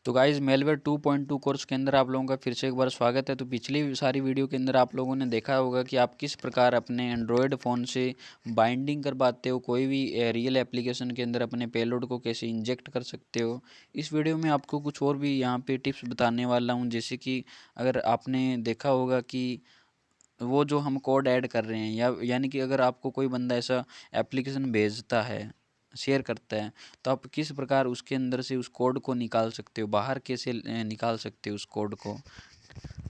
तो guys malware 2.2 course के अंदर आप लोगों का फिर से एक बार स्वागत है। तो पिछली सारी वीडियो के अंदर आप लोगों ने देखा होगा कि आप किस प्रकार अपने एंड्रॉयड फ़ोन से बाइंडिंग कर पाते हो, कोई भी रियल एप्लीकेशन के अंदर अपने पेलोड को कैसे इंजेक्ट कर सकते हो। इस वीडियो में आपको कुछ और भी यहाँ पे टिप्स बताने वाला हूँ, जैसे कि अगर आपने देखा होगा कि वो जो हम कोड ऐड कर रहे हैं या यानी कि अगर आपको कोई बंदा ऐसा एप्लीकेशन भेजता है, शेयर करता है, तो आप किस प्रकार उसके अंदर से उस कोड को निकाल सकते हो, बाहर कैसे निकाल सकते हो उस कोड को।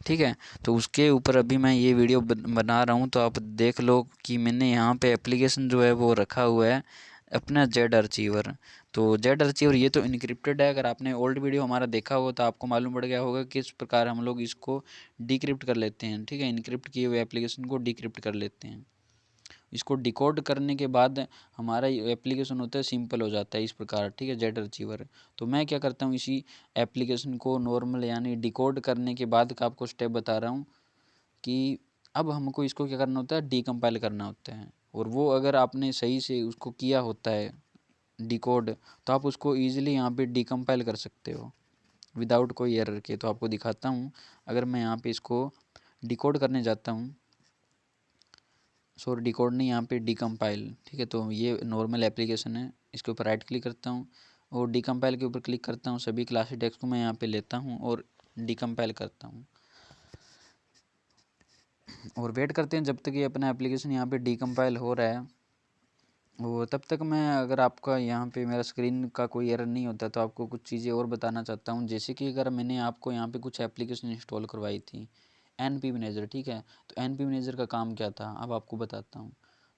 ठीक है, तो उसके ऊपर अभी मैं ये वीडियो बना रहा हूँ। तो आप देख लो कि मैंने यहाँ पे एप्लीकेशन जो है वो रखा हुआ है अपना जेड अर्चीवर। तो जेड अर्चीवर ये तो इनक्रिप्टेड है। अगर आपने ओल्ड वीडियो हमारा देखा हो तो आपको मालूम पड़ गया होगा किस प्रकार हम लोग इसको डिक्रिप्ट कर लेते हैं। ठीक है, इनक्रिप्ट किए हुए एप्लीकेशन को डिक्रिप्ट कर लेते हैं। इसको डिकोड करने के बाद हमारा एप्लीकेशन होता है सिंपल हो जाता है इस प्रकार। ठीक है, जेड अर्चीवर। तो मैं क्या करता हूँ, इसी एप्लीकेशन को नॉर्मल यानी डिकोड करने के बाद का आपको स्टेप बता रहा हूँ कि अब हमको इसको क्या करना होता है, डीकम्पाइल करना होता है। और वो अगर आपने सही से उसको किया होता है डिकोड, तो आप उसको ईजिली यहाँ पे डीकम्पाइल कर सकते हो विदाउट कोई एरर के। तो आपको दिखाता हूँ। अगर मैं यहाँ पे इसको डिकोड करने जाता हूँ, सॉरी डिकोड नहीं, यहाँ पे डीकम्पाइल। ठीक है, तो ये नॉर्मल एप्लीकेशन है, इसके ऊपर राइट क्लिक करता हूँ और डीकम्पाइल के ऊपर क्लिक करता हूँ। सभी क्लासेस टेक्स्ट को मैं यहाँ पे लेता हूँ और डीकम्पाइल करता हूँ और वेट करते हैं जब तक ये अपना एप्लीकेशन यहाँ पे डीकम्पाइल हो रहा है। वो तब तक मैं, अगर आपका यहाँ पे मेरा स्क्रीन का कोई एरर नहीं होता तो आपको कुछ चीज़ें और बताना चाहता हूँ। जैसे कि अगर मैंने आपको यहाँ पे कुछ एप्लीकेशन इंस्टॉल करवाई थी, एनपी मैनेजर। ठीक है, तो एनपी मैनेजर का काम क्या था अब आपको बताता हूँ।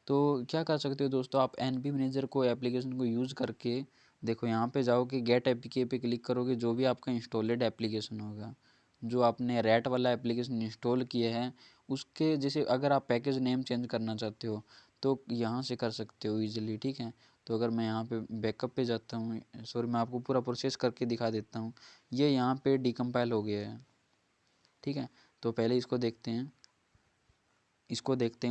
तो क्या कर सकते हो दोस्तों, आप एनपी मैनेजर को एप्लीकेशन को यूज़ करके देखो, यहाँ पे जाओ कि गेट एपीके पे क्लिक करोगे, जो भी आपका इंस्टॉलेड एप्लीकेशन होगा, जो आपने रैट वाला एप्लीकेशन इंस्टॉल किया है, उसके जैसे अगर आप पैकेज नेम चेंज करना चाहते हो तो यहाँ से कर सकते हो ईजिली। ठीक है, तो अगर मैं यहाँ पे बैकअप पे जाता हूँ, सॉरी मैं आपको पूरा प्रोसेस करके दिखा देता हूँ। ये यहाँ पे डिकम्पाइल हो गया है। ठीक है, तो पहले इसको देखते हैं,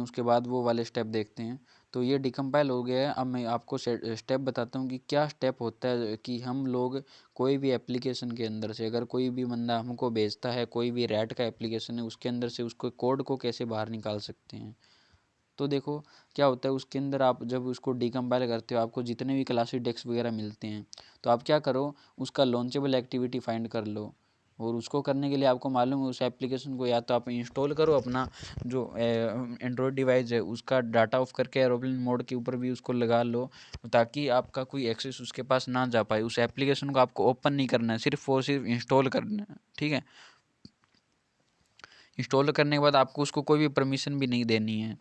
उसके बाद वो वाले स्टेप देखते हैं। तो ये डिकम्पाइल हो गया है। अब मैं आपको स्टेप बताता हूँ कि क्या स्टेप होता है कि हम लोग कोई भी एप्लीकेशन के अंदर से, अगर कोई भी बंदा हमको भेजता है कोई भी रैट का एप्लीकेशन है, उसके अंदर से उसको कोड को कैसे बाहर निकाल सकते हैं। तो देखो क्या होता है, उसके अंदर आप जब उसको डिकम्पाइल करते हो, आपको जितने भी क्लासेस डेस्क वगैरह मिलते हैं, तो आप क्या करो, उसका लॉन्चेबल एक्टिविटी फाइंड कर लो। और उसको करने के लिए आपको मालूम है, उस एप्लीकेशन को या तो आप इंस्टॉल करो, अपना जो एंड्रॉयड डिवाइस है उसका डाटा ऑफ करके एरोप्लेन मोड के ऊपर भी उसको लगा लो, ताकि आपका कोई एक्सेस उसके पास ना जा पाए। उस एप्लीकेशन को आपको ओपन नहीं करना है, सिर्फ और सिर्फ इंस्टॉल करना है। ठीक है, इंस्टॉल करने के बाद आपको उसको कोई भी परमिशन भी नहीं देनी है,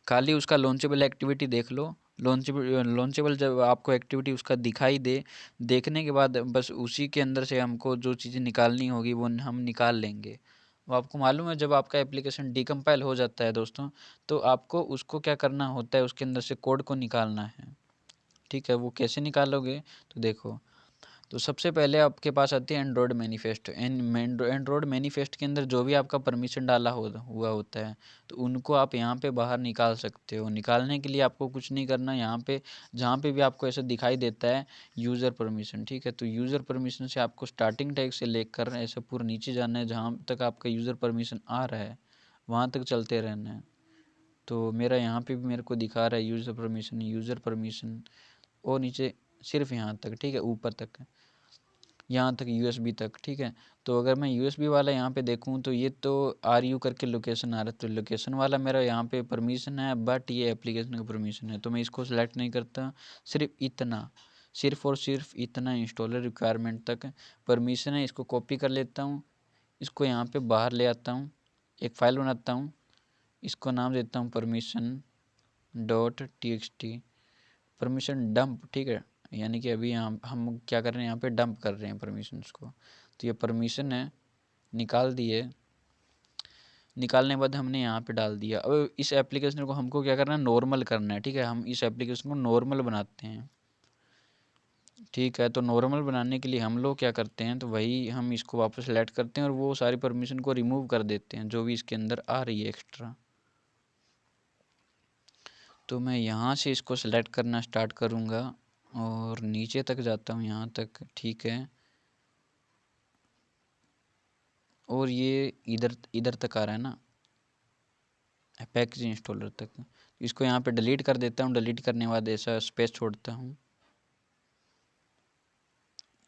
खाली उसका लॉन्चेबल एक्टिविटी देख लो। लॉन्चेबल जब आपको एक्टिविटी उसका दिखाई दे, देखने के बाद बस उसी के अंदर से हमको जो चीज़ें निकालनी होगी वो हम निकाल लेंगे। वो आपको मालूम है, जब आपका एप्लीकेशन डिकम्पाइल हो जाता है दोस्तों, तो आपको उसको क्या करना होता है, उसके अंदर से कोड को निकालना है। ठीक है, वो कैसे निकालोगे, तो देखो, तो सबसे पहले आपके पास आती है एंड्रॉयड मैनिफेस्ट। एंड्रॉयड मैनिफेस्ट के अंदर जो भी आपका परमिशन डाला हुआ होता है, तो उनको आप यहाँ पे बाहर निकाल सकते हो। निकालने के लिए आपको कुछ नहीं करना, यहाँ पे जहाँ पे भी आपको ऐसा दिखाई देता है यूज़र परमिशन। ठीक है, तो यूज़र परमिशन से आपको स्टार्टिंग टैग से लेकर ऐसे पूरा नीचे जाना है, जहाँ तक आपका यूज़र परमिशन आ रहा है वहाँ तक चलते रहना है। तो मेरा यहाँ पे भी मेरे को दिखा रहा है यूज़र परमिशन और नीचे सिर्फ यहाँ तक। ठीक है, ऊपर तक, यहाँ तक यूएसबी तक। ठीक है, तो अगर मैं यूएसबी वाला यहाँ पे देखूँ तो ये तो आर यू करके लोकेशन आ रहा है, तो लोकेशन वाला मेरा यहाँ पे परमिशन है, बट ये एप्लीकेशन का परमिशन है, तो मैं इसको सेलेक्ट नहीं करता। सिर्फ और सिर्फ इतना इंस्टॉलर रिक्वायरमेंट तक परमिशन है। इसको कॉपी कर लेता हूँ, इसको यहाँ पे बाहर ले आता हूँ, एक फ़ाइल बनाता हूँ, इसको नाम देता हूँ permission.txt, परमिशन डंप। ठीक है, यानी कि अभी यहाँ हम क्या कर रहे हैं, यहाँ पे डंप कर रहे हैं परमिशंस को। तो ये परमिशन है, निकाल दिए। निकालने के बाद हमने यहाँ पे डाल दिया। अब इस एप्लीकेशन को हमको क्या करना है, नॉर्मल करना है। ठीक है, हम इस एप्लीकेशन को नॉर्मल बनाते हैं। ठीक है, तो नॉर्मल बनाने के लिए हम लोग क्या करते हैं, तो वही हम इसको वापस सेलेक्ट करते हैं और वो सारी परमिशन को रिमूव कर देते हैं जो भी इसके अंदर आ रही है एक्स्ट्रा। तो मैं यहाँ से इसको सेलेक्ट करना स्टार्ट करूँगा और नीचे तक जाता हूँ, यहाँ तक। ठीक है, और ये इधर इधर तक आ रहा है ना, पैकेज इंस्टॉलर तक। इसको यहाँ पे डिलीट कर देता हूँ। डिलीट करने के बाद ऐसा स्पेस छोड़ता हूँ।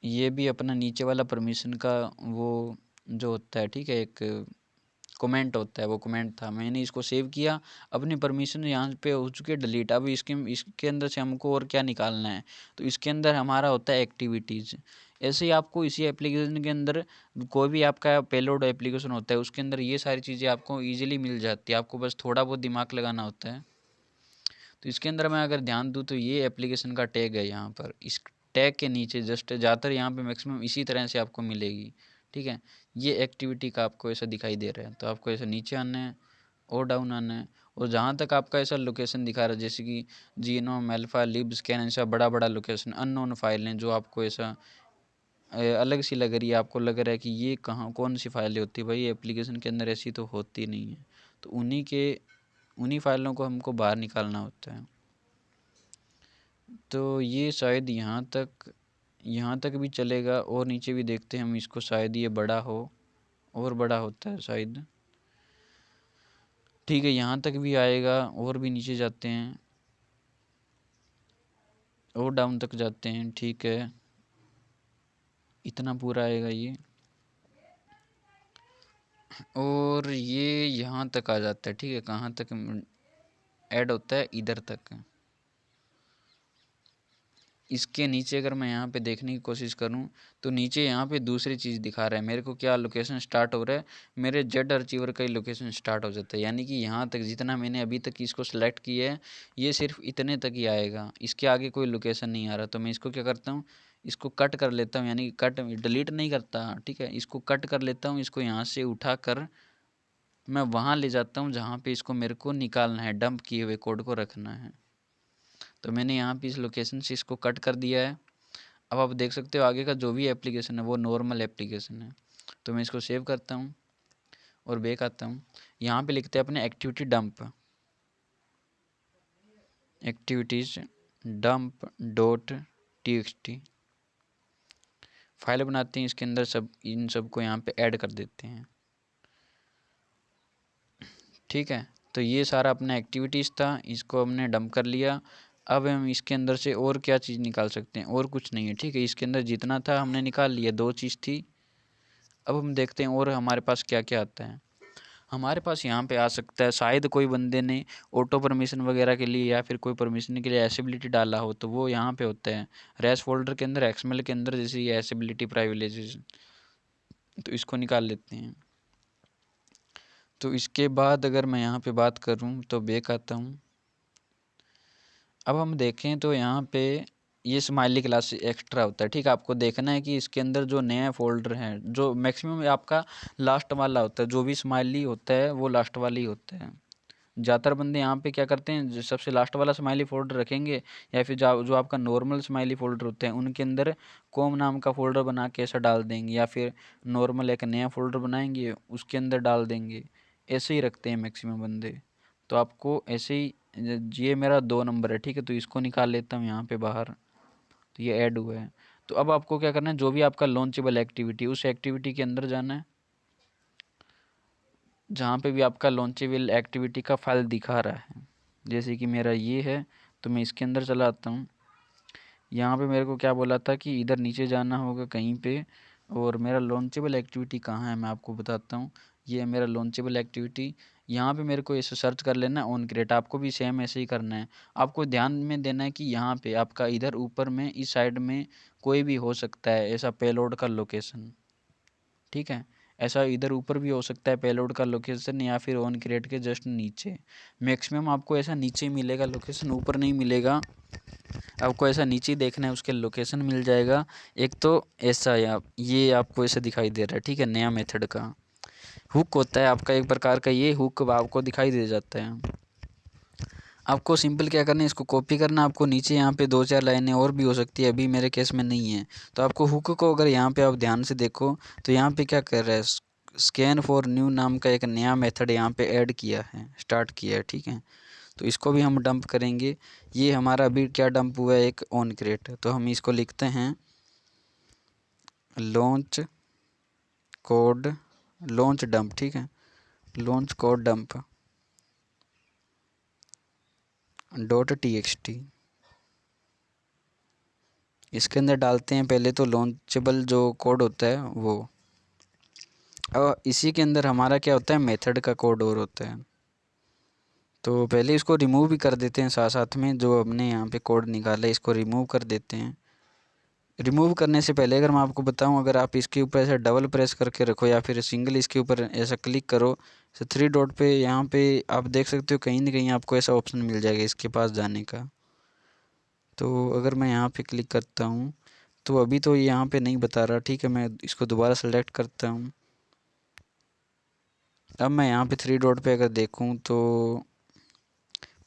ये भी अपना नीचे वाला परमिशन का वो जो होता है, ठीक है, एक कमेंट होता है, वो कमेंट था। मैंने इसको सेव किया, अपनी परमिशन यहाँ पे हो चुकी है डिलीट। अब इसके अंदर से हमको और क्या निकालना है, तो इसके अंदर हमारा होता है एक्टिविटीज़। ऐसे ही आपको इसी एप्लीकेशन के अंदर कोई भी आपका पेलोड एप्लीकेशन होता है, उसके अंदर ये सारी चीज़ें आपको ईजिली मिल जाती है। आपको बस थोड़ा बहुत दिमाग लगाना होता है। तो इसके अंदर मैं अगर ध्यान दूँ तो ये एप्लीकेशन का टैग है यहाँ पर। इस टैग के नीचे जस्ट ज़्यादातर यहाँ पे मैक्सिमम इसी तरह से आपको मिलेगी, ठीक है। ये एक्टिविटी का आपको ऐसा दिखाई दे रहा है, तो आपको ऐसा नीचे आना है और डाउन आना है। और जहाँ तक आपका ऐसा लोकेशन दिखा रहा है, जैसे कि जीनोम, अल्फ़ा, लिब, स्कैन, ऐसा बड़ा बड़ा लोकेशन, अननोन फाइलें जो आपको ऐसा अलग सी लग रही है, आपको लग रहा है कि ये कहाँ कौन सी फाइलें होती है, भाई एप्लीकेशन के अंदर ऐसी तो होती नहीं है। तो उन्हीं फाइलों को हमको बाहर निकालना होता है। तो ये शायद यहाँ तक भी चलेगा, और नीचे भी देखते हैं हम इसको, शायद ये बड़ा हो, और बड़ा होता है शायद, ठीक है। यहाँ तक भी आएगा, और भी नीचे जाते हैं और डाउन तक जाते हैं, ठीक है। इतना पूरा आएगा ये, और ये यहाँ तक आ जाता है, ठीक है। कहाँ तक ऐड होता है, इधर तक। इसके नीचे अगर मैं यहाँ पे देखने की कोशिश करूँ तो नीचे यहाँ पे दूसरी चीज़ दिखा रहा है मेरे को, क्या लोकेशन स्टार्ट हो रहा है, मेरे जेड अर्चीवर का ही लोकेशन स्टार्ट हो जाता है। यानी कि यहाँ तक जितना मैंने अभी तक इसको सेलेक्ट किया है, ये सिर्फ इतने तक ही आएगा, इसके आगे कोई लोकेशन नहीं आ रहा। तो मैं इसको क्या करता हूँ, इसको कट कर लेता हूँ, यानी कि कट डिलीट नहीं करता, ठीक है। इसको कट कर लेता हूँ, इसको यहाँ से उठा कर मैं वहाँ ले जाता हूँ जहाँ पे इसको मेरे को निकालना है, डंप किए हुए कोड को रखना है। तो मैंने यहाँ पे इस लोकेशन से इसको कट कर दिया है। अब आप देख सकते हो आगे का जो भी एप्लीकेशन है वो नॉर्मल एप्लीकेशन है। तो मैं इसको सेव करता हूँ और बैक आता हूँ। यहाँ पे लिखते हैं अपने activity dump, activities dump dot T file बनाते हैं। इसके अंदर इन सब को यहाँ पे ऐड कर देते हैं, ठीक है। तो ये सारा अपना एक्टिविटीज़ था, इसको हमने डंप कर लिया। अब हम इसके अंदर से और क्या चीज़ निकाल सकते हैं, और कुछ नहीं है, ठीक है। इसके अंदर जितना था हमने निकाल लिया, 2 चीज़ थी। अब हम देखते हैं और हमारे पास क्या क्या आता है। हमारे पास यहाँ पे आ सकता है, शायद कोई बंदे ने ऑटो परमिशन वगैरह के लिए या फिर कोई परमिशन के लिए एसेबिलिटी डाला हो, तो वो यहाँ पे होता है रेस फोल्डर के अंदर, एक्सएमएल के अंदर, जैसे ये एसेबिलिटी प्राइविलेजेस। तो इसको निकाल लेते हैं। तो इसके बाद अगर मैं यहाँ पे बात करूँ तो बैक आता हूँ। अब हम देखें तो यहाँ पे ये स्माइली क्लास एक्स्ट्रा होता है, ठीक है। आपको देखना है कि इसके अंदर जो नया फोल्डर है, जो मैक्सिमम आपका लास्ट वाला होता है, जो भी स्माइली होता है वो लास्ट वाला ही होता है। ज़्यादातर बंदे यहाँ पे क्या करते हैं, जो सबसे लास्ट वाला स्माइली फोल्डर रखेंगे, या फिर जो आपका नॉर्मल स्माइली फोल्डर होते हैं उनके अंदर कॉम नाम का फोल्डर बना के ऐसा डाल देंगे, या फिर नॉर्मल एक नया फोल्डर बनाएंगे उसके अंदर डाल देंगे। ऐसे ही रखते हैं मैक्सिमम बंदे। तो आपको ऐसे ही, ये मेरा 2 नंबर है, ठीक है। तो इसको निकाल लेता हूँ यहाँ पे बाहर, तो ये ऐड हुआ है। तो अब आपको क्या करना है, जो भी आपका लॉन्चेबल एक्टिविटी, उस एक्टिविटी के अंदर जाना है, जहाँ पे भी आपका लॉन्चेबल एक्टिविटी का फाइल दिखा रहा है। जैसे कि मेरा ये है, तो मैं इसके अंदर चला आता हूँ। यहाँ पे मेरे को क्या बोला था कि इधर नीचे जाना होगा कहीं पे, और मेरा लॉन्चेबल एक्टिविटी कहाँ है मैं आपको बताता हूँ। ये है मेरा लॉन्चेबल एक्टिविटी। यहाँ पे मेरे को ऐसे सर्च कर लेना ऑन क्रिएट, आपको भी सेम ऐसे ही करना है। आपको ध्यान में देना है कि यहाँ पे आपका इधर ऊपर में इस साइड में कोई भी हो सकता है ऐसा पेलोड का लोकेशन, ठीक है। ऐसा इधर ऊपर भी हो सकता है पेलोड का लोकेशन, या फिर ऑन क्रिएट के जस्ट नीचे। मैक्सिमम आपको ऐसा नीचे मिलेगा लोकेशन, ऊपर नहीं मिलेगा। आपको ऐसा नीचे देखना है, उसके लोकेशन मिल जाएगा। एक तो ऐसा है, आप ये आपको ऐसा दिखाई दे रहा है, ठीक है। नया मेथड का हुक होता है आपका एक प्रकार का, ये हुक आपको दिखाई दे जाता है। आपको सिंपल क्या करना है, इसको कॉपी करना। आपको नीचे यहाँ पे 2-4 लाइनें और भी हो सकती है, अभी मेरे केस में नहीं है। तो आपको हुक को अगर यहाँ पे आप ध्यान से देखो तो यहाँ पे क्या कर रहा है, स्कैन फॉर न्यू नाम का एक नया मेथड यहाँ पे ऐड किया है, स्टार्ट किया है, ठीक है। तो इसको भी हम डंप करेंगे। ये हमारा अभी क्या डंप हुआ है, एक ऑन क्रिएट। तो हम इसको लिखते हैं लॉन्च कोड लॉन्च डंप, ठीक है, लॉन्च कोड डंप .txt। इसके अंदर डालते हैं पहले तो लॉन्चेबल जो कोड होता है वो। अब इसी के अंदर हमारा क्या होता है, मेथड का कोड और होता है। तो पहले इसको रिमूव भी कर देते हैं, साथ साथ में जो हमने यहाँ पे कोड निकाला है इसको रिमूव कर देते हैं। रिमूव करने से पहले अगर मैं आपको बताऊं, अगर आप इसके ऊपर ऐसे डबल प्रेस करके रखो या फिर सिंगल इसके ऊपर ऐसा क्लिक करो, तो थ्री डॉट पे यहाँ पे आप देख सकते हो कहीं ना कहीं आपको ऐसा ऑप्शन मिल जाएगा इसके पास जाने का। तो अगर मैं यहाँ पे क्लिक करता हूँ तो अभी तो यहाँ पे नहीं बता रहा, ठीक है, मैं इसको दोबारा सेलेक्ट करता हूँ। अब मैं यहाँ पे थ्री डॉट पे अगर देखूँ तो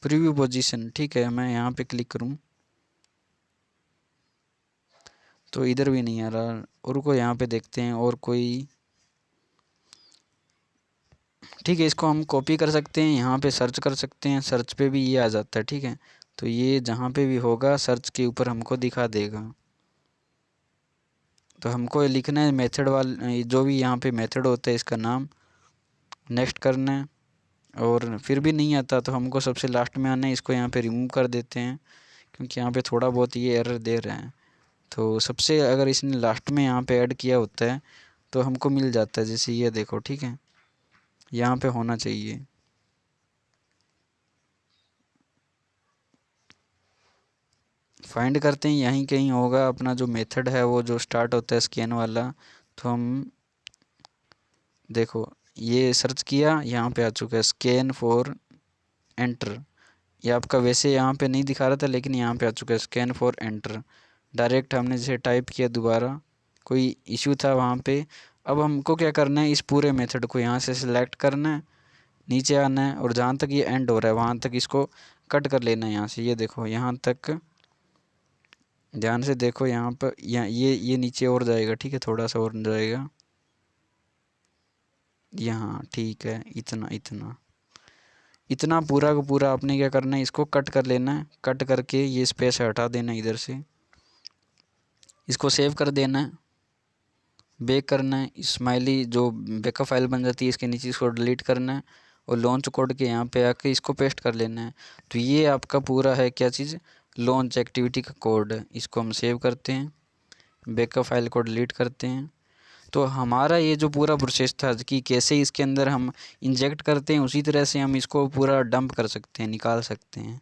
प्रीव्यू पोजीशन, ठीक है, मैं यहाँ पे क्लिक करूँ तो इधर भी नहीं आ रहा, और को यहाँ पे देखते हैं और कोई, ठीक है, इसको हम कॉपी कर सकते हैं, यहाँ पे सर्च कर सकते हैं, सर्च पे भी ये आ जाता है, ठीक है। तो ये जहाँ पे भी होगा सर्च के ऊपर हमको दिखा देगा। तो हमको ये लिखना है मेथड जो भी यहाँ पे मेथड होता है इसका नाम, नेक्स्ट करना है। और फिर भी नहीं आता तो हमको सबसे लास्ट में आना है, इसको यहाँ पे रिमूव कर देते हैं क्योंकि यहाँ पे थोड़ा बहुत ये एरर दे रहे हैं। तो सबसे अगर इसने लास्ट में यहाँ पे ऐड किया होता है तो हमको मिल जाता है, जैसे ये देखो, ठीक है, यहाँ पे होना चाहिए। फाइंड करते हैं, यहीं कहीं होगा अपना जो मेथड है वो जो स्टार्ट होता है स्कैन वाला। तो हम देखो ये सर्च किया, यहाँ पे आ चुका है स्कैन फॉर एंटर। ये आपका वैसे यहाँ पे नहीं दिखा रहा था लेकिन यहाँ पे आ चुका है स्कैन फॉर एंटर। डायरेक्ट हमने जैसे टाइप किया, दोबारा कोई इश्यू था वहाँ पे। अब हमको क्या करना है, इस पूरे मेथड को यहाँ से सिलेक्ट करना है, नीचे आना है और जहाँ तक ये एंड हो रहा है वहाँ तक इसको कट कर लेना है यहाँ से। ये देखो यहाँ तक ध्यान से देखो, यहाँ पर ये नीचे और जाएगा, ठीक है, थोड़ा सा और जाएगा यहाँ, ठीक है, इतना इतना इतना पूरा का पूरा आपने क्या करना है, इसको कट कर लेना है। कट करके ये स्पेस हटा देना है इधर से, इसको सेव कर देना है, बैक करना है, स्माइली जो बैकअप फाइल बन जाती है इसके नीचे इसको डिलीट करना है और लॉन्च कोड के यहाँ पे आके इसको पेस्ट कर लेना है। तो ये आपका पूरा है क्या चीज़, लॉन्च एक्टिविटी का कोड। इसको हम सेव करते हैं, बैकअप फाइल को डिलीट करते हैं। तो हमारा ये जो पूरा प्रोसेस था कि कैसे इसके अंदर हम इंजेक्ट करते हैं, उसी तरह से हम इसको पूरा डंप कर सकते हैं, निकाल सकते हैं।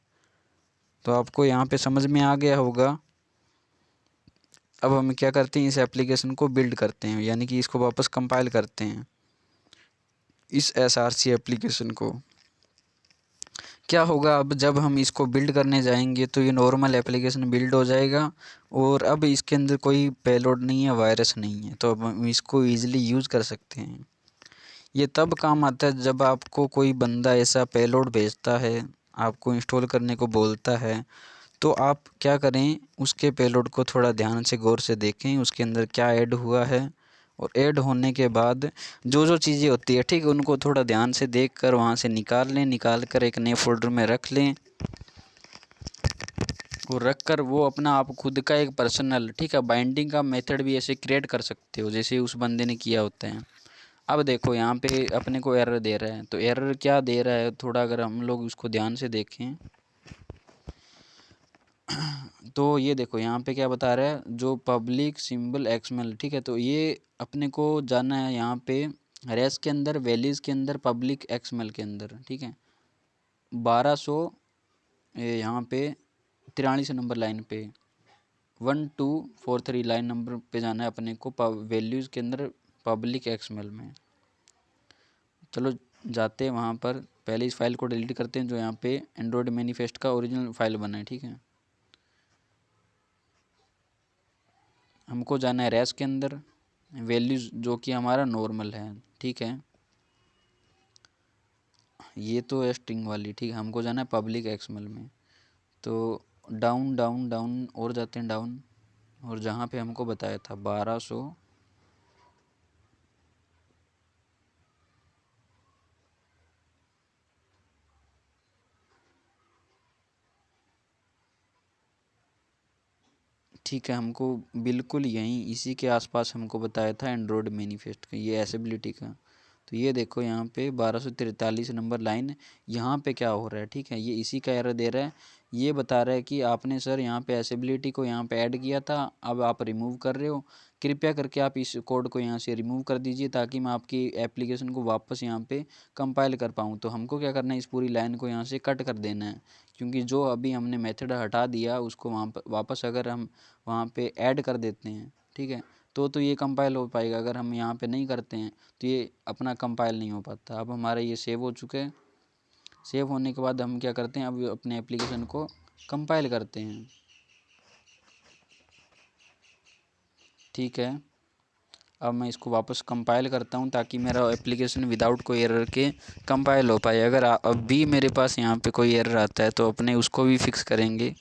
तो आपको यहाँ पे समझ में आ गया होगा। अब हम क्या करते हैं, इस एप्लीकेशन को बिल्ड करते हैं, यानी कि इसको वापस कंपाइल करते हैं, इस SRC एप्लीकेशन को। क्या होगा अब जब हम इसको बिल्ड करने जाएंगे तो ये नॉर्मल एप्लीकेशन बिल्ड हो जाएगा और अब इसके अंदर कोई पेलोड नहीं है, वायरस नहीं है, तो अब हम इसको ईजिली यूज़ कर सकते हैं। ये तब काम आता है जब आपको कोई बंदा ऐसा पेलोड भेजता है, आपको इंस्टॉल करने को बोलता है, तो आप क्या करें, उसके पेलोड को थोड़ा ध्यान से गौर से देखें, उसके अंदर क्या ऐड हुआ है, और ऐड होने के बाद जो जो चीज़ें होती है, ठीक है, उनको थोड़ा ध्यान से देख कर वहाँ से निकाल लें, निकाल कर एक नए फोल्डर में रख लें और रख कर वो अपना आप खुद का एक पर्सनल, ठीक है, बाइंडिंग का मेथड भी ऐसे क्रिएट कर सकते हो जैसे उस बंदे ने किया होता है। अब देखो यहाँ पे अपने को एरर दे रहा है, तो एरर क्या दे रहा है, थोड़ा अगर हम लोग उसको ध्यान से देखें तो ये देखो यहाँ पे क्या बता रहा है, जो पब्लिक सिंबल एक्सएमएल, ठीक है, तो ये अपने को जाना है यहाँ पे रेस के अंदर, वैल्यूज़ के अंदर, पब्लिक एक्सएमएल के अंदर, ठीक है, 1200 यहाँ पे 43 नंबर लाइन पे 1243 लाइन नंबर पे जाना है अपने को वैल्यूज़ के अंदर पब्लिक एक्सएमएल में। चलो जाते हैं वहाँ पर, पहले इस फाइल को डिलीट करते हैं जो यहाँ पे एंड्रॉयड मैनिफेस्ट का ओरिजिनल फाइल बना है, ठीक है। हमको जाना है रेस के अंदर, वैल्यूज़ जो कि हमारा नॉर्मल है, ठीक है, ये तो है स्ट्रिंग वाली, ठीक है, हमको जाना है पब्लिक एक्सएमएल में। तो डाउन डाउन डाउन और जाते हैं डाउन, और जहाँ पे हमको बताया था 1200, ठीक है, हमको बिल्कुल यहीं इसी के आसपास हमको बताया था एंड्रॉयड मैनिफेस्ट का, ये एसेबिलिटी का। तो ये देखो यहाँ पे 1243 नंबर लाइन, यहाँ पे क्या हो रहा है, ठीक है, ये इसी का एरर दे रहा है। ये बता रहा है कि आपने सर यहाँ पे एसेबिलिटी को यहाँ पे ऐड किया था, अब आप रिमूव कर रहे हो, कृपया करके आप इस कोड को यहाँ से रिमूव कर दीजिए ताकि मैं आपकी एप्लीकेशन को वापस यहाँ पे कंपाइल कर पाऊँ। तो हमको क्या करना है, इस पूरी लाइन को यहाँ से कट कर देना है, क्योंकि जो अभी हमने मेथड हटा दिया उसको वहाँ पर वापस अगर हम वहाँ पे ऐड कर देते हैं, ठीक है, तो ये कंपाइल हो पाएगा। अगर हम यहाँ पे नहीं करते हैं तो ये अपना कंपाइल नहीं हो पाता। अब हमारा ये सेव हो चुका है। सेव होने के बाद हम क्या करते हैं, अब अपने एप्लीकेशन को कंपाइल करते हैं, ठीक है। अब मैं इसको वापस कंपाइल करता हूँ ताकि मेरा एप्लीकेशन विदाउट कोई एरर के कंपाइल हो पाए। अगर अब भी मेरे पास यहाँ पे कोई एरर आता है तो अपने उसको भी फिक्स करेंगे।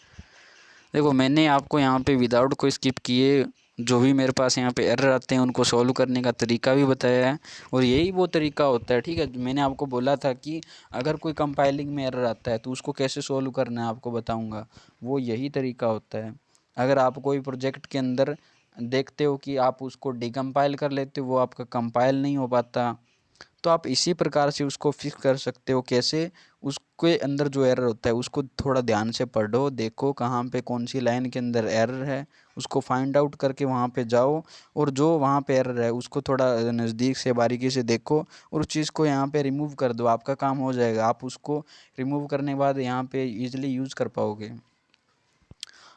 देखो मैंने आपको यहाँ पे विदाउट कोई स्किप किए जो भी मेरे पास यहाँ पे एरर आते हैं उनको सॉल्व करने का तरीका भी बताया है, और यही वो तरीका होता है, ठीक है। मैंने आपको बोला था कि अगर कोई कंपाइलिंग में एरर आता है तो उसको कैसे सॉल्व करना है आपको बताऊँगा, वो यही तरीका होता है। अगर आप कोई प्रोजेक्ट के अंदर देखते हो कि आप उसको डिकम्पाइल कर लेते हो, वो आपका कंपाइल नहीं हो पाता, तो आप इसी प्रकार से उसको फिक्स कर सकते हो। कैसे, उसके अंदर जो एरर होता है उसको थोड़ा ध्यान से पढ़ो, देखो कहाँ पे कौन सी लाइन के अंदर एरर है, उसको फाइंड आउट करके वहाँ पे जाओ, और जो वहाँ पे एरर है उसको थोड़ा नज़दीक से बारीकी से देखो और उस चीज़ को यहाँ पे रिमूव कर दो, आपका काम हो जाएगा। आप उसको रिमूव करने के बाद यहाँ पे ईजिली यूज़ कर पाओगे।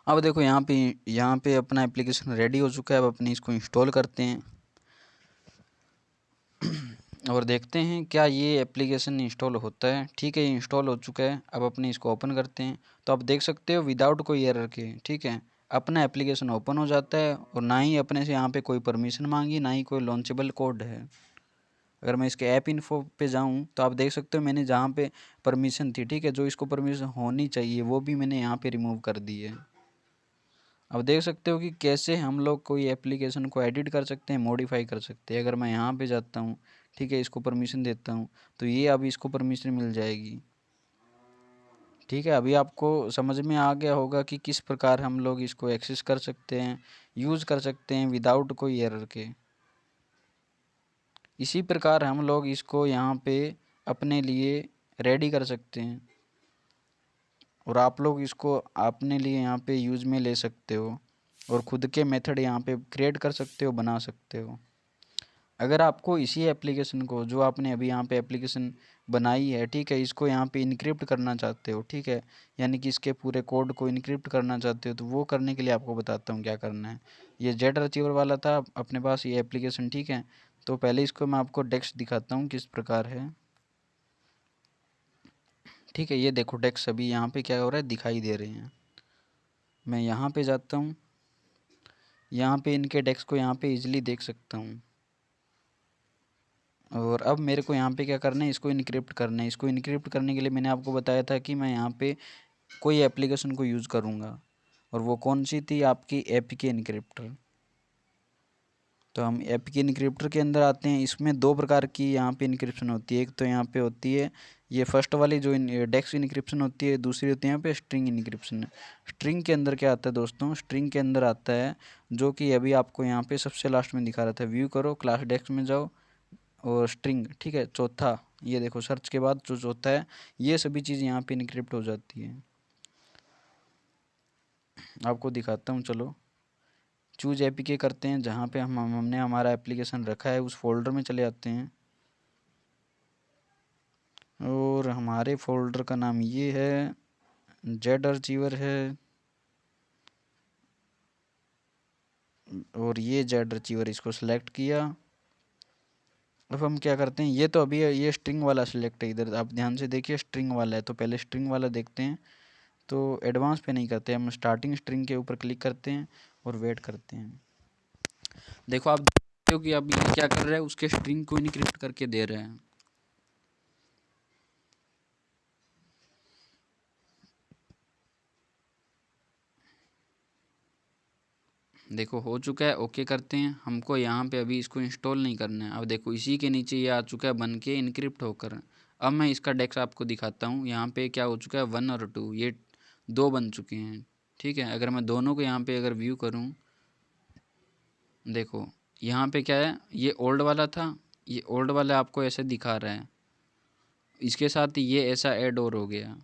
अब देखो यहाँ पे अपना एप्लीकेशन रेडी हो चुका है। अब अपने इसको इंस्टॉल करते हैं और देखते हैं क्या ये एप्लीकेशन इंस्टॉल होता है। ठीक है, ये इंस्टॉल हो चुका है। अब अपने इसको ओपन करते हैं तो आप देख सकते हो विदाउट कोई एरर के, ठीक है, अपना एप्लीकेशन ओपन हो जाता है और ना ही अपने से यहाँ पे कोई परमिशन मांगी, ना ही कोई लॉन्चेबल कोड है। अगर मैं इसके ऐप इन्फो पे जाऊँ तो आप देख सकते हो मैंने जहाँ पे परमिशन थी, ठीक है, जो इसको परमिशन होनी चाहिए वो भी मैंने यहाँ पे रिमूव कर दी है। अब देख सकते हो कि कैसे हम लोग कोई एप्लीकेशन को एडिट कर सकते हैं, मॉडिफाई कर सकते हैं। अगर मैं यहाँ पे जाता हूँ, ठीक है, इसको परमिशन देता हूँ तो ये अब इसको परमिशन मिल जाएगी। ठीक है, अभी आपको समझ में आ गया होगा कि किस प्रकार हम लोग इसको एक्सेस कर सकते हैं, यूज़ कर सकते हैं विदाउट कोई एरर के। इसी प्रकार हम लोग इसको यहाँ पे अपने लिए रेडी कर सकते हैं और आप लोग इसको अपने लिए यहाँ पे यूज़ में ले सकते हो और ख़ुद के मेथड यहाँ पे क्रिएट कर सकते हो, बना सकते हो। अगर आपको इसी एप्लीकेशन को जो आपने अभी यहाँ पे एप्लीकेशन बनाई है, ठीक है, इसको यहाँ पे इनक्रिप्ट करना चाहते हो, ठीक है, यानी कि इसके पूरे कोड को इनक्रिप्ट करना चाहते हो, तो वो करने के लिए आपको बताता हूँ क्या करना है। ये जेड अचीवर वाला था अपने पास ये एप्लीकेशन, ठीक है। तो पहले इसको मैं आपको डेस्क दिखाता हूँ किस प्रकार है। ठीक है, ये देखो डेस्क अभी यहाँ पे क्या हो रहा है, दिखाई दे रहे हैं। मैं यहाँ पे जाता हूँ, यहाँ पे इनके डेस्क को यहाँ पे इजीली देख सकता हूँ। और अब मेरे को यहाँ पे क्या करना है, इसको इनक्रिप्ट करना है। इसको इनक्रिप्ट करने के लिए मैंने आपको बताया था कि मैं यहाँ पे कोई एप्लीकेशन को यूज़ करूँगा, और वो कौन सी थी, आपकी एपीके इनक्रिप्टर। तो हम एपीके इनक्रिप्टर के अंदर आते हैं। इसमें दो प्रकार की यहाँ पे इनक्रिप्शन होती है। एक तो यहाँ पे होती है ये फर्स्ट वाली जो डेक्स इनक्रिप्शन होती है, दूसरी होती है यहाँ पे स्ट्रिंग इनक्रिप्शन। स्ट्रिंग के अंदर क्या आता है दोस्तों, स्ट्रिंग के अंदर आता है जो कि अभी आपको यहाँ पे सबसे लास्ट में दिखा रहा था। व्यू करो, क्लास डेस्क में जाओ और स्ट्रिंग, ठीक है, चौथा, ये देखो सर्च के बाद जो चौथा है, ये सभी चीज़ यहाँ पे इनक्रिप्ट हो जाती है। आपको दिखाता हूँ, चलो चूज एपीके करते हैं, जहाँ पे हमने हमारा एप्लीकेशन रखा है उस फोल्डर में चले आते हैं और हमारे फोल्डर का नाम ये है, जेड अचीवर है और ये जेड अचीवर, इसको सिलेक्ट किया। अब हम क्या करते हैं, ये तो अभी ये स्ट्रिंग वाला सिलेक्ट है, इधर आप ध्यान से देखिए स्ट्रिंग वाला है, तो पहले स्ट्रिंग वाला देखते हैं। तो एडवांस पे नहीं करते, हम स्टार्टिंग स्ट्रिंग के ऊपर क्लिक करते हैं और वेट करते हैं। देखो आप देखते हो कि अब ये क्या कर रहा है, उसके स्ट्रिंग को इनक्रिप्ट करके दे रहे हैं। देखो हो चुका है, ओके करते हैं। हमको यहाँ पे अभी इसको इंस्टॉल नहीं करना है। अब देखो इसी के नीचे ये आ चुका है बन के इनक्रिप्ट होकर। अब मैं इसका डेस्क आपको दिखाता हूँ। यहाँ पे क्या हो चुका है, 1 और 2, ये 2 बन चुके हैं, ठीक है। अगर मैं दोनों को यहाँ पे अगर व्यू करूँ, देखो यहाँ पे क्या है, ये ओल्ड वाला था, ये ओल्ड वाला आपको ऐसे दिखा रहा है, इसके साथ ये ऐसा ऐड और हो गया।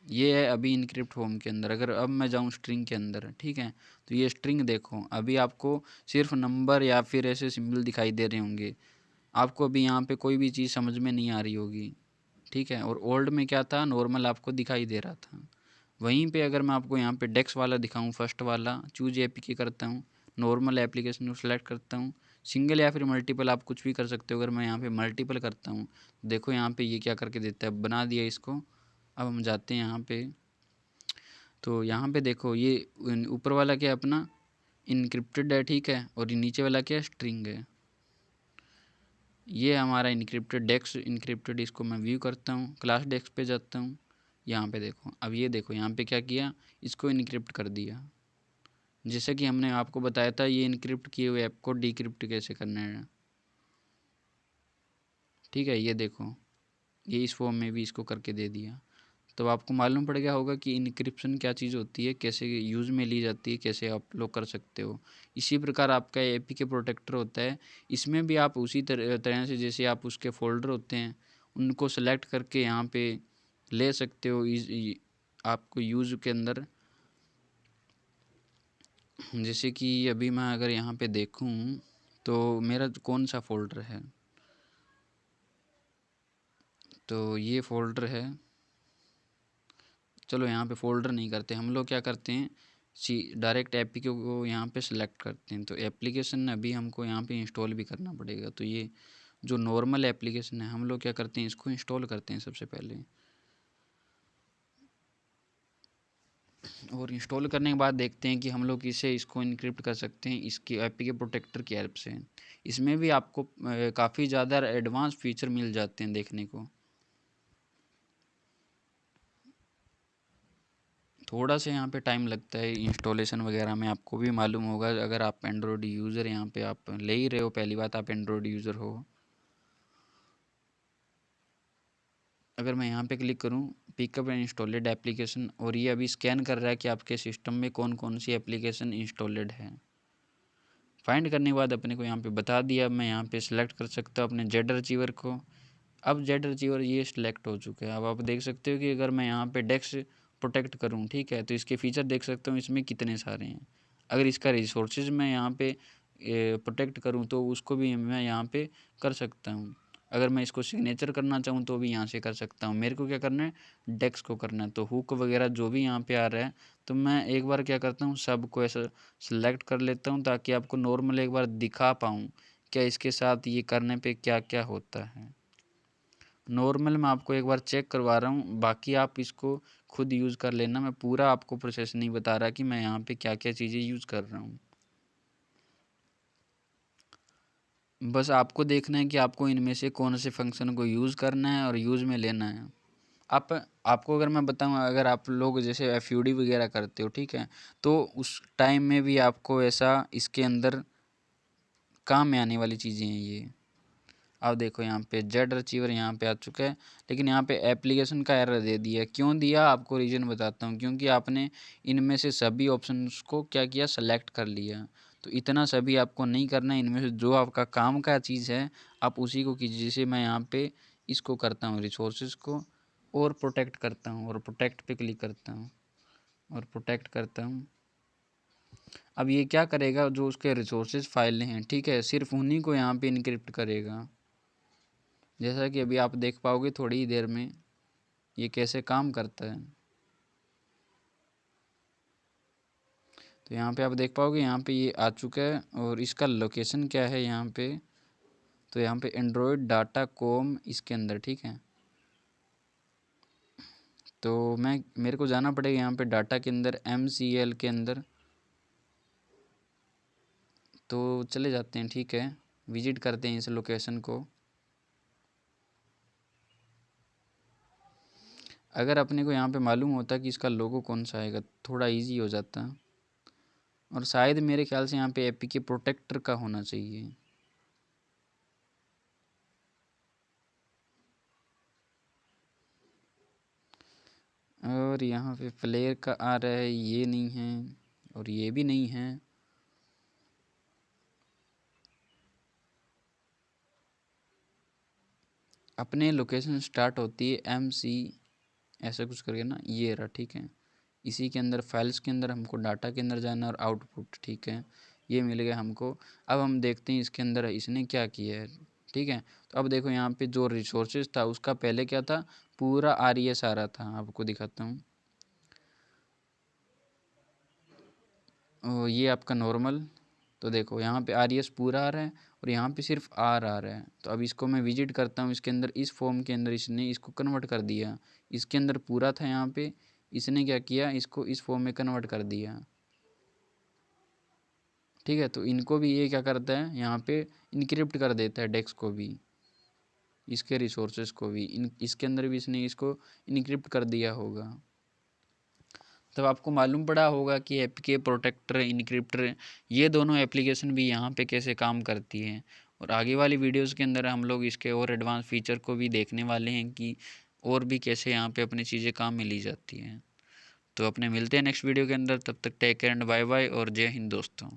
ये है अभी इनक्रिप्ट होम के अंदर। अगर अब मैं जाऊँ स्ट्रिंग के अंदर, ठीक है, तो ये स्ट्रिंग देखो, अभी आपको सिर्फ नंबर या फिर ऐसे सिंबल दिखाई दे रहे होंगे, आपको अभी यहाँ पे कोई भी चीज़ समझ में नहीं आ रही होगी, ठीक है। और ओल्ड में क्या था, नॉर्मल आपको दिखाई दे रहा था। वहीं पे अगर मैं आपको यहाँ पे डेक्स वाला दिखाऊँ, फर्स्ट वाला चूज एपीके करता हूँ, नॉर्मल एप्लीकेशन को सेलेक्ट करता हूँ, सिंगल या फिर मल्टीपल आप कुछ भी कर सकते हो। अगर मैं यहाँ पे मल्टीपल करता हूँ, देखो यहाँ पे ये क्या करके देता है, बना दिया इसको। अब हम जाते हैं यहाँ पे, तो यहाँ पे देखो ये ऊपर वाला क्या है अपना इनक्रिप्टेड है, ठीक है, और नीचे वाला क्या स्ट्रिंग है, ये हमारा इनक्रिप्टेड डेक्स इनक्रिप्टेड। इसको मैं व्यू करता हूँ, क्लास डेक्स पे जाता हूँ, यहाँ पे देखो, अब ये देखो यहाँ पे क्या किया, इसको इनक्रिप्ट कर दिया। जैसे कि हमने आपको बताया था ये इनक्रिप्ट किए हुए ऐप को डिक्रिप्ट कैसे करना है, ठीक है। ये देखो ये इस फॉर्म में भी इसको करके दे दिया। तो आपको मालूम पड़ गया होगा कि इनक्रिप्शन क्या चीज़ होती है, कैसे यूज़ में ली जाती है, कैसे आप लोग कर सकते हो। इसी प्रकार आपका एपीके प्रोटेक्टर होता है, इसमें भी आप उसी तरह से जैसे आप उसके फ़ोल्डर होते हैं उनको सेलेक्ट करके यहाँ पे ले सकते हो आपको यूज़ के अंदर। जैसे कि अभी मैं अगर यहाँ पे देखूँ तो मेरा कौन सा फ़ोल्डर है, तो ये फ़ोल्डर है। चलो यहाँ पे फ़ोल्डर नहीं करते हम लोग, क्या करते हैं डायरेक्ट एपीके को यहाँ पे सेलेक्ट करते हैं। तो एप्लीकेशन अभी हमको यहाँ पे इंस्टॉल भी करना पड़ेगा। तो ये जो नॉर्मल एप्लीकेशन है हम लोग क्या करते हैं, इसको इंस्टॉल करते हैं सबसे पहले, और इंस्टॉल करने के बाद देखते हैं कि हम लोग इसको इनक्रिप्ट कर सकते हैं इसकी एपीके प्रोटेक्टर की हेल्प से। इसमें भी आपको काफ़ी ज़्यादा एडवांस फीचर मिल जाते हैं देखने को। थोड़ा सा यहाँ पे टाइम लगता है इंस्टॉलेशन वगैरह में, आपको भी मालूम होगा अगर आप एंड्रॉयड यूज़र यहाँ पे आप ले ही रहे हो, पहली बात आप एंड्रॉयड यूज़र हो। अगर मैं यहाँ पे क्लिक करूँ पिकअप एंड इंस्टॉलेड एप्लीकेशन, और ये अभी स्कैन कर रहा है कि आपके सिस्टम में कौन कौन सी एप्लीकेशन इंस्टॉलेड है। फाइंड करने के बाद अपने को यहाँ पे बता दिया, मैं यहाँ पे सिलेक्ट कर सकता हूँ अपने जेड अचीवर को। अब जेड अचीवर ये सिलेक्ट हो चुका है। अब आप देख सकते हो कि अगर मैं यहाँ पे डेक्स प्रोटेक्ट करूँ, ठीक है, तो इसके फीचर देख सकता हूँ इसमें कितने सारे हैं। अगर इसका रिसोर्सेज मैं यहाँ पे प्रोटेक्ट करूँ तो उसको भी मैं यहाँ पे कर सकता हूँ। अगर मैं इसको सिग्नेचर करना चाहूँ तो भी यहाँ से कर सकता हूँ। मेरे को क्या करना है, डेक्स को करना है। तो हुक वगैरह जो भी यहाँ पे आ रहा है, तो मैं एक बार क्या करता हूँ सबको ऐसा सिलेक्ट कर लेता हूँ ताकि आपको नॉर्मल एक बार दिखा पाऊँ क्या इसके साथ ये करने पे क्या क्या होता है। नॉर्मल मैं आपको एक बार चेक करवा रहा हूँ, बाकी आप इसको खुद यूज़ कर लेना। मैं पूरा आपको प्रोसेस नहीं बता रहा कि मैं यहाँ पे क्या क्या चीज़ें यूज़ कर रहा हूँ। बस आपको देखना है कि आपको इनमें से कौन से फंक्शन को यूज़ करना है और यूज़ में लेना है। आप आपको अगर मैं बताऊँ, अगर आप लोग जैसे एफयूडी वगैरह करते हो, ठीक है, तो उस टाइम में भी आपको ऐसा इसके अंदर काम में आने वाली चीज़ें हैं ये। अब देखो यहाँ पे जेड अचीवर यहाँ पे आ चुका है, लेकिन यहाँ पे एप्लीकेशन का एरर दे दिया। क्यों दिया आपको रीज़न बताता हूँ, क्योंकि आपने इनमें से सभी ऑप्शंस को क्या किया, सेलेक्ट कर लिया। तो इतना सभी आपको नहीं करना है, इनमें से जो आपका काम का चीज़ है आप उसी को कीजिए। जैसे मैं यहाँ पे इसको करता हूँ रिसोर्सेज को और प्रोटेक्ट करता हूँ, और प्रोटेक्ट पे क्लिक करता हूँ और प्रोटेक्ट करता हूँ। अब ये क्या करेगा, जो उसके रिसोर्सेज फाइल हैं, ठीक है, सिर्फ उन्हीं को यहाँ पे इनक्रिप्ट करेगा। जैसा कि अभी आप देख पाओगे थोड़ी ही देर में ये कैसे काम करता है। तो यहाँ पे आप देख पाओगे यहाँ पे ये आ चुका है, और इसका लोकेशन क्या है यहाँ पे, तो यहाँ पे एंड्रॉयड डाटा कॉम इसके अंदर, ठीक है। तो मेरे को जाना पड़ेगा यहाँ पे डाटा के अंदर MCL के अंदर, तो चले जाते हैं, ठीक है, विजिट करते हैं इस लोकेशन को। अगर अपने को यहाँ पे मालूम होता कि इसका लोगो कौन सा आएगा थोड़ा इजी हो जाता, और शायद मेरे ख्याल से यहाँ पे एपीके प्रोटेक्टर का होना चाहिए। और यहाँ पे फ्लेयर का आ रहा है, ये नहीं है और ये भी नहीं है। अपने लोकेशन स्टार्ट होती है MC ऐसा कुछ करके ना, ये रहा, ठीक है। इसी के अंदर फाइल्स के अंदर हमको डाटा के अंदर जाना और आउटपुट, ठीक है, ये मिल गया हमको। अब हम देखते हैं इसके अंदर इसने क्या किया है, ठीक है। तो अब देखो यहाँ पे जो रिसोर्सेज था उसका पहले क्या था, पूरा RES आ रहा था, आपको दिखाता हूँ। ये आपका नॉर्मल, तो देखो यहाँ पे RES पूरा आ रहा है और यहाँ पे सिर्फ R आ रहा है। तो अब इसको मैं विजिट करता हूँ, इसके अंदर इस फॉर्म के अंदर इसने इसको कन्वर्ट कर दिया। इसके अंदर पूरा था यहाँ पे, इसने क्या किया, इसको इस फॉर्म में कन्वर्ट कर दिया, ठीक है। तो इनको भी ये क्या करता है, यहाँ पे इनक्रिप्ट कर देता है डेक्स को भी, इसके रिसोर्सेज को भी, इसके अंदर भी इसने इसको इनक्रिप्ट कर दिया होगा। तब आपको मालूम पड़ा होगा कि APK प्रोटेक्टर, इनक्रिप्टर, ये दोनों एप्लीकेशन भी यहाँ पे कैसे काम करती हैं। और आगे वाली वीडियोस के अंदर हम लोग इसके और एडवांस फीचर को भी देखने वाले हैं कि और भी कैसे यहाँ पे अपनी चीज़ें काम में ली जाती हैं। तो अपने मिलते हैं नेक्स्ट वीडियो के अंदर, तब तक take care and bye bye और जय हिंद दोस्तों।